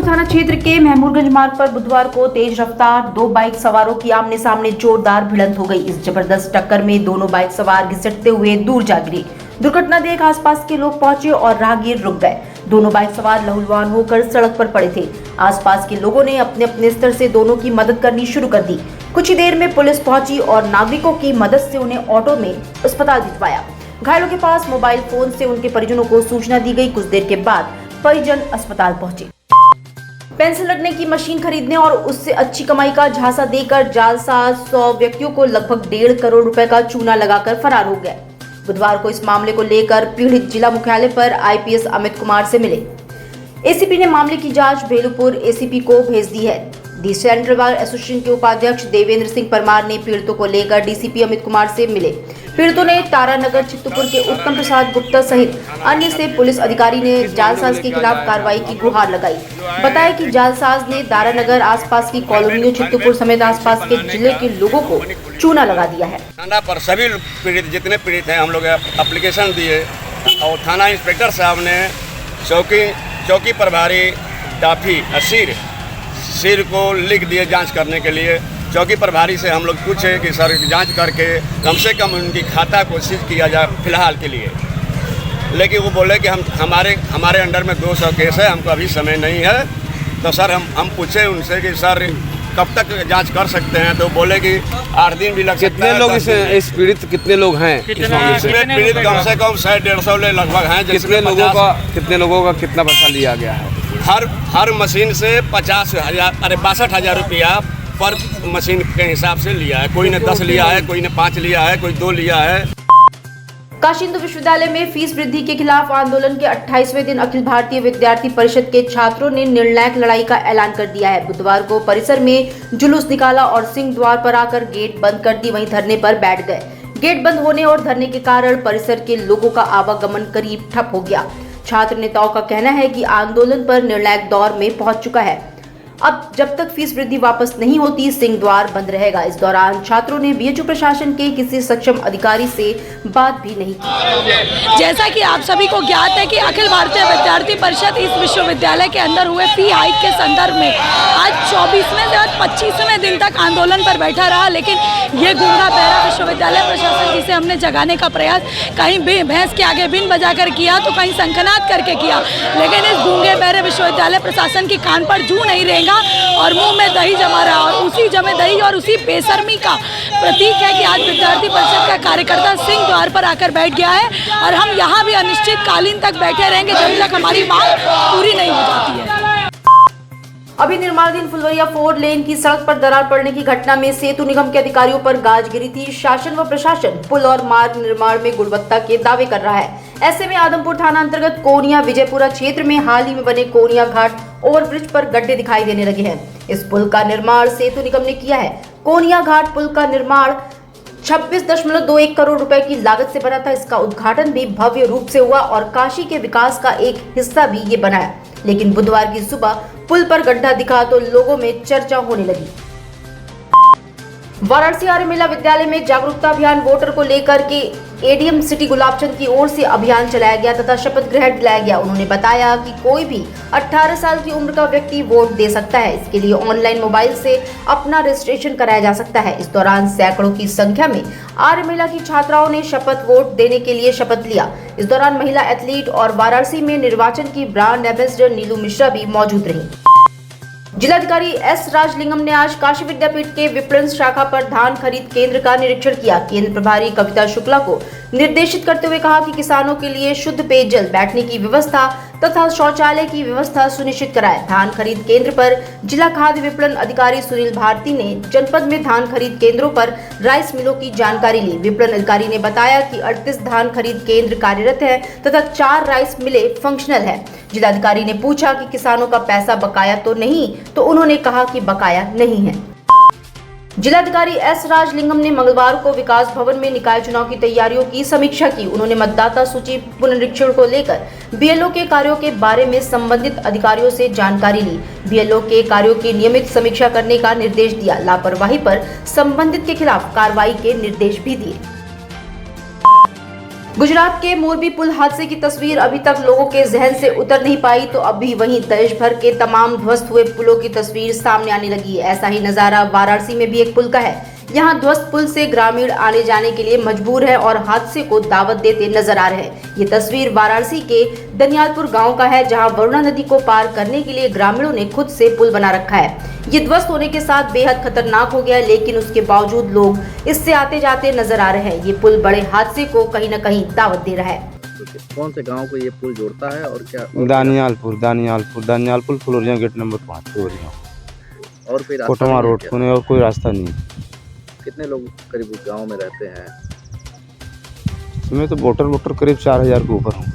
आदमपुर थाना क्षेत्र के महमूदगंज मार्ग पर बुधवार को तेज रफ्तार दो बाइक सवारों की आमने सामने जोरदार भिड़ंत हो गई। इस जबरदस्त टक्कर में दोनों बाइक सवार घिसटते हुए दूर जा गिरे। दुर्घटना देख आसपास के लोग पहुंचे और राहगीर रुक गए। दोनों बाइक सवार लहूलुहान होकर सड़क पर पड़े थे। आसपास के लोगों ने अपने अपने स्तर से दोनों की मदद करनी शुरू कर दी। कुछ ही देर में पुलिस पहुंची और नागरिकों की मदद से उन्हें ऑटो में अस्पताल भिजवाया। घायलों के पास मोबाइल फोन से उनके परिजनों को सूचना दी गई। कुछ देर के बाद परिजन अस्पताल पहुंचे। पेंसिल लगने की मशीन खरीदने और उससे अच्छी कमाई का झांसा देकर जालसाज 100 व्यक्तियों को लगभग 1.5 करोड़ रुपए का चूना लगाकर फरार हो गए। बुधवार को इस मामले को लेकर पीड़ित जिला मुख्यालय पर आईपीएस अमित कुमार से मिले। एसीपी ने मामले की जांच भेलूपुर एसीपी को भेज दी है। दी सेंट्रल बार एसोसिएशन के उपाध्यक्ष देवेंद्र सिंह परमार ने पीड़ितों को लेकर डीसीपी अमित कुमार से मिले। पीड़ितों ने तारानगर चित्तपुर के उत्तम प्रसाद गुप्ता सहित अन्य से पुलिस अधिकारी ने जालसाज के खिलाफ कार्रवाई की गुहार लगाई। बताया कि जालसाज ने तारानगर आसपास की कॉलोनियों चित्तपुर समेत आसपास के जिले के लोगों को चूना लगा दिया है। थाना पर सभी पीड़ित जितने पीड़ित हैं हम लोग एप्लीकेशन दिए और थाना इंस्पेक्टर साहब ने चौकी प्रभारी डाफी सिर को लिख दिए जांच करने के लिए। चौकी प्रभारी से हम लोग पूछे कि सर जांच करके कम से कम उनकी खाता को सीज किया जाए फिलहाल के लिए, लेकिन वो बोले कि हमारे अंडर में 200 केस है, हमको अभी समय नहीं है। तो सर हम पूछे उनसे कि सर कब तक जांच कर सकते हैं, तो बोले कि 8 दिन भी लग सकते हैं। कितने लोग इस पीड़ित कितने लोग हैं? इसमें पीड़ित कम से कम 100-150 लगभग हैं। कितने लोगों का कितना पैसा लिया गया है? हर मशीन से 62,000 रुपया पर मशीन के हिसाब से लिया है। कोई ने 10 लिया है, कोई ने 5 लिया है, कोई 2 लिया है। काशी हिंदू विश्वविद्यालय में फीस वृद्धि के खिलाफ आंदोलन के 28वें दिन अखिल भारतीय विद्यार्थी परिषद के छात्रों ने निर्णायक लड़ाई का ऐलान कर दिया है। बुधवार को परिसर में जुलूस निकाला और सिंह द्वार पर आकर गेट बंद कर दी, वहीं धरने पर बैठ गए। गेट बंद होने और धरने के कारण परिसर के लोगों का आवागमन करीब ठप हो गया। छात्र नेताओं का कहना है कि आंदोलन पर निर्णायक दौर में पहुंच चुका है। अब जब तक फीस वृद्धि वापस नहीं होती सिंह द्वार बंद रहेगा। इस दौरान छात्रों ने बीएचयू प्रशासन के किसी सक्षम अधिकारी से बात भी नहीं की। जैसा कि आप सभी को ज्ञात है कि अखिल भारतीय विद्यार्थी परिषद इस विश्वविद्यालय के अंदर हुए फी हाइक के संदर्भ में आज 24वें से 25वें दिन तक आंदोलन पर बैठा रहा, लेकिन ये गूंगा बहरा विश्वविद्यालय प्रशासन जिसे हमने जगाने का प्रयास कहीं भैंस के आगे बिन बजाकर किया तो कहीं शंखनाद करके किया, लेकिन इस गूंगे बहरे विश्वविद्यालय प्रशासन की कान पर जू नहीं रहेगा और मुंह में दही जमा रहा। और उसी जमे दही और उसी बेशर्मी का प्रतीक है कि आज विद्यार्थी परिषद का कार्यकर्ता सिंह द्वार पर आकर बैठ गया है और हम यहाँ भी अनिश्चितकालीन तक बैठे रहेंगे जब तक हमारी मांग पूरी नहीं हो जाती है। अभी निर्माणाधीन फुलवरिया 4 लेन की सड़क पर दरार पड़ने की घटना में सेतु निगम के अधिकारियों पर गाज गिरी थी। शासन व प्रशासन पुल और मार्ग निर्माण में गुणवत्ता के दावे कर रहा है। ऐसे में आदमपुर थाना अंतर्गत कोनिया विजयपुरा क्षेत्र में हाल ही में बने कोनिया घाट ओवरब्रिज पर गड्ढे दिखाई देने लगे हैं। इस पुल का निर्माण सेतु निगम ने किया है। कोनिया घाट पुल का निर्माण 26.21 करोड़ रुपए की लागत से बना था। इसका उद्घाटन भी भव्य रूप से हुआ और काशी के विकास का एक हिस्सा भी ये बनाया, लेकिन बुधवार की सुबह पुल पर गड्ढा दिखा तो लोगों में चर्चा होने लगी। वाराणसी आर्य महिला विद्यालय में जागरूकता अभियान वोटर को लेकर के एडीएम सिटी गुलाबचंद की ओर से अभियान चलाया गया तथा शपथ ग्रहण दिलाया गया। उन्होंने बताया कि कोई भी 18 साल की उम्र का व्यक्ति वोट दे सकता है। इसके लिए ऑनलाइन मोबाइल से अपना रजिस्ट्रेशन कराया जा सकता है। इस दौरान सैकड़ों की संख्या में आर्य महिला की छात्राओं ने शपथ वोट देने के लिए शपथ लिया। इस दौरान महिला एथलीट और वाराणसी में निर्वाचन की ब्रांड एम्बेसडर नीलू मिश्रा भी मौजूद रही। जिलाधिकारी एस राजलिंगम ने आज काशी विद्यापीठ के विपणन शाखा पर धान खरीद केंद्र का निरीक्षण किया। केंद्र प्रभारी कविता शुक्ला को निर्देशित करते हुए कहा कि किसानों के लिए शुद्ध पेयजल, बैठने की व्यवस्था तथा शौचालय की व्यवस्था सुनिश्चित कराएं। धान खरीद केंद्र पर जिला खाद्य विपणन अधिकारी सुनील भारती ने जनपद में धान खरीद केंद्रों पर राइस मिलों की जानकारी ली। विपणन अधिकारी ने बताया कि 38 धान खरीद केंद्र कार्यरत है तथा 4 राइस मिले फंक्शनल है। जिलाधिकारी ने पूछा कि किसानों का पैसा बकाया तो नहीं, तो उन्होंने कहा कि बकाया नहीं है। जिलाधिकारी एस राजलिंगम ने मंगलवार को विकास भवन में निकाय चुनाव की तैयारियों की समीक्षा की। उन्होंने मतदाता सूची पुनरीक्षण को लेकर बीएलओ के कार्यों के बारे में संबंधित अधिकारियों से जानकारी ली। बीएलओ के कार्यों की नियमित समीक्षा करने का निर्देश दिया। लापरवाही पर संबंधित के खिलाफ कार्रवाई के निर्देश भी दिए। गुजरात के मोरबी पुल हादसे की तस्वीर अभी तक लोगों के जहन से उतर नहीं पाई, तो अब भी वहीं देश भर के तमाम ध्वस्त हुए पुलों की तस्वीर सामने आने लगी। ऐसा ही नजारा वाराणसी में भी एक पुल का है। यहाँ ध्वस्त पुल से ग्रामीण आने जाने के लिए मजबूर है और हादसे को दावत देते नजर आ रहे हैं। ये तस्वीर वाराणसी के दनियालपुर गांव का है, जहां वरुणा नदी को पार करने के लिए ग्रामीणों ने खुद से पुल बना रखा है। ये ध्वस्त होने के साथ बेहद खतरनाक हो गया, लेकिन उसके बावजूद लोग इससे आते जाते नजर आ रहे हैं। ये पुल बड़े हादसे को कहीं न कहीं दावत दे रहा है। कौन से गांव को ये पुल जोड़ता है और क्या? दानियालपुर फ्लोरिया गेट नंबर 5 फ्लोरिया और फिर कोटमा रोड होने और कोई रास्ता नहीं है। कितने लोग करीब उस गांव में रहते हैं? इसमें तो वोटर करीब 4000 के ऊपर होंगे।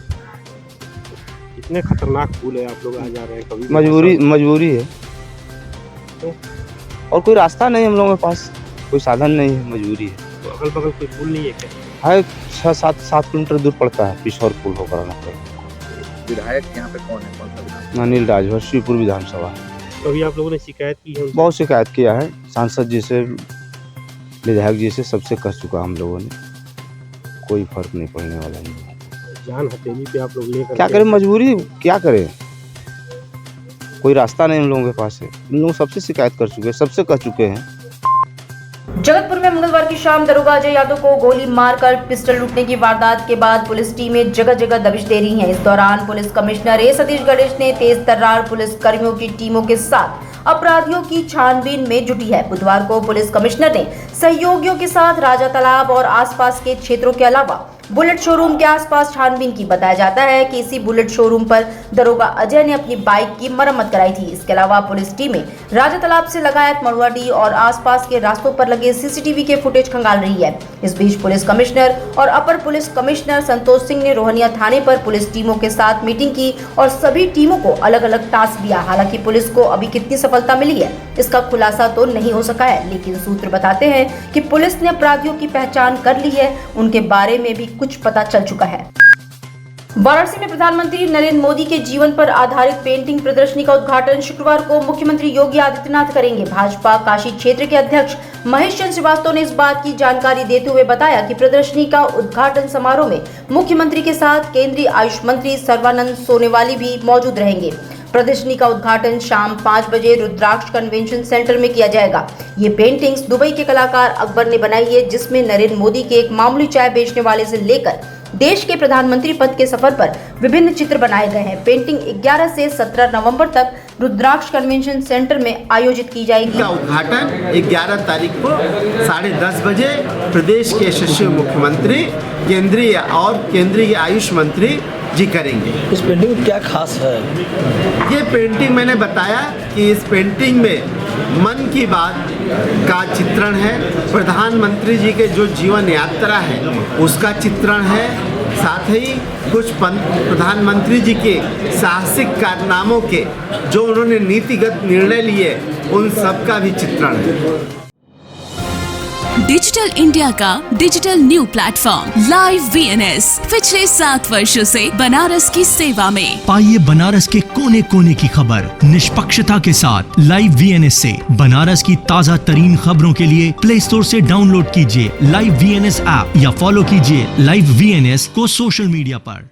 इतने खतरनाक पुल है, आप लोग आ जा रहे हैं, कभी मजबूरी है तो? और कोई रास्ता नहीं हम लोगों के पास, कोई साधन नहीं है, मजबूरी है। तो अगल बगल कोई पुल नहीं है क्या? है 6-7 किलोमीटर दूर पड़ता है पिछौर पुल होकर आना विधायक यहाँ पे कौन है, कौन सा विधायक? अनिल राजभर, शिवपुर विधानसभा है। कभी आप लोगों ने शिकायत की है उनसे? बहुत शिकायत किया है, सांसद जी से, विधायक जी से, सबसे कह चुका हम लोगों ने, कोई फर्क नहीं पड़ने वाला नहीं। जान हथेली पे आप लोग लेकर क्या करें, मजबूरी क्या करें, कोई रास्ता नहीं हम लोगों के पास है। इन लोग सबसे शिकायत कर चुके हैं, सबसे कह चुके हैं। जगतपुर में मंगलवार की शाम दरोगा अजय यादव को गोली मारकर पिस्टल लूटने की वारदात के बाद पुलिस टीमें जगह जगह दबिश दे रही हैं। इस दौरान पुलिस कमिश्नर ए सतीश गणेश ने तेज तर्रार पुलिस कर्मियों की टीमों के साथ अपराधियों की छानबीन में जुटी है। बुधवार को पुलिस कमिश्नर ने सहयोगियों के साथ राजा तालाब और आसपास के क्षेत्रों के अलावा बुलेट शोरूम के आसपास छानबीन की। बताया जाता है कि इसी बुलेट शोरूम पर दरोगा अजय ने अपनी बाइक की मरम्मत कराई थी। इसके अलावा पुलिस टीमें राजा तालाब से लगायत मड़ुआडीह और आसपास के रास्तों पर लगे सीसीटीवी के फुटेज खंगाल रही है। इस बीच पुलिस कमिश्नर और अपर पुलिस कमिश्नर संतोष सिंह ने रोहनिया थाने पर पुलिस टीमों के साथ मीटिंग की और सभी टीमों को अलग अलग टास्क दिया। हालांकि पुलिस को अभी कितनी सफलता मिली है इसका खुलासा तो नहीं हो सका है, लेकिन सूत्र बताते हैं कि पुलिस ने अपराधियों की पहचान कर ली है, उनके बारे में भी कुछ पता चल चुका है। वाराणसी में प्रधानमंत्री नरेंद्र मोदी के जीवन पर आधारित पेंटिंग प्रदर्शनी का उद्घाटन शुक्रवार को मुख्यमंत्री योगी आदित्यनाथ करेंगे। भाजपा काशी क्षेत्र के अध्यक्ष महेश चंद्र श्रीवास्तव ने इस बात की जानकारी देते हुए बताया कि प्रदर्शनी का उद्घाटन समारोह में मुख्यमंत्री के साथ केंद्रीय आयुष मंत्री सर्बानंद सोनोवाल भी मौजूद रहेंगे। प्रदर्शनी का उद्घाटन शाम 5 बजे रुद्राक्ष कन्वेंशन सेंटर में किया जाएगा। ये पेंटिंग्स दुबई के कलाकार अकबर ने बनाई है, जिसमें नरेंद्र मोदी के एक मामूली चाय बेचने वाले से लेकर देश के प्रधानमंत्री पद के सफर पर विभिन्न चित्र बनाए गए हैं। पेंटिंग 11 से 17 नवंबर तक रुद्राक्ष कन्वेंशन सेंटर में आयोजित की जाएगी। का उद्घाटन 11 तारीख को 10:30 बजे प्रदेश के यशस्वी मुख्यमंत्री केंद्रीय आयुष मंत्री जी करेंगे। इस पेंटिंग में क्या खास है? ये पेंटिंग मैंने बताया कि इस पेंटिंग में मन की बात का चित्रण है, प्रधानमंत्री जी के जो जीवन यात्रा है उसका चित्रण है, साथ ही कुछ प्रधानमंत्री जी के साहसिक कारनामों के जो उन्होंने नीतिगत निर्णय लिए उन सब का भी चित्रण है। डिजिटल इंडिया का digital new platform live VNS पिछले 7 वर्षों से बनारस की सेवा में। पाइए बनारस के कोने कोने की खबर निष्पक्षता के साथ लाइव VNS से। बनारस की ताज़ा तरीन खबरों के लिए प्ले स्टोर से डाउनलोड कीजिए लाइव VNS ऐप या फॉलो कीजिए लाइव VNS को सोशल मीडिया पर।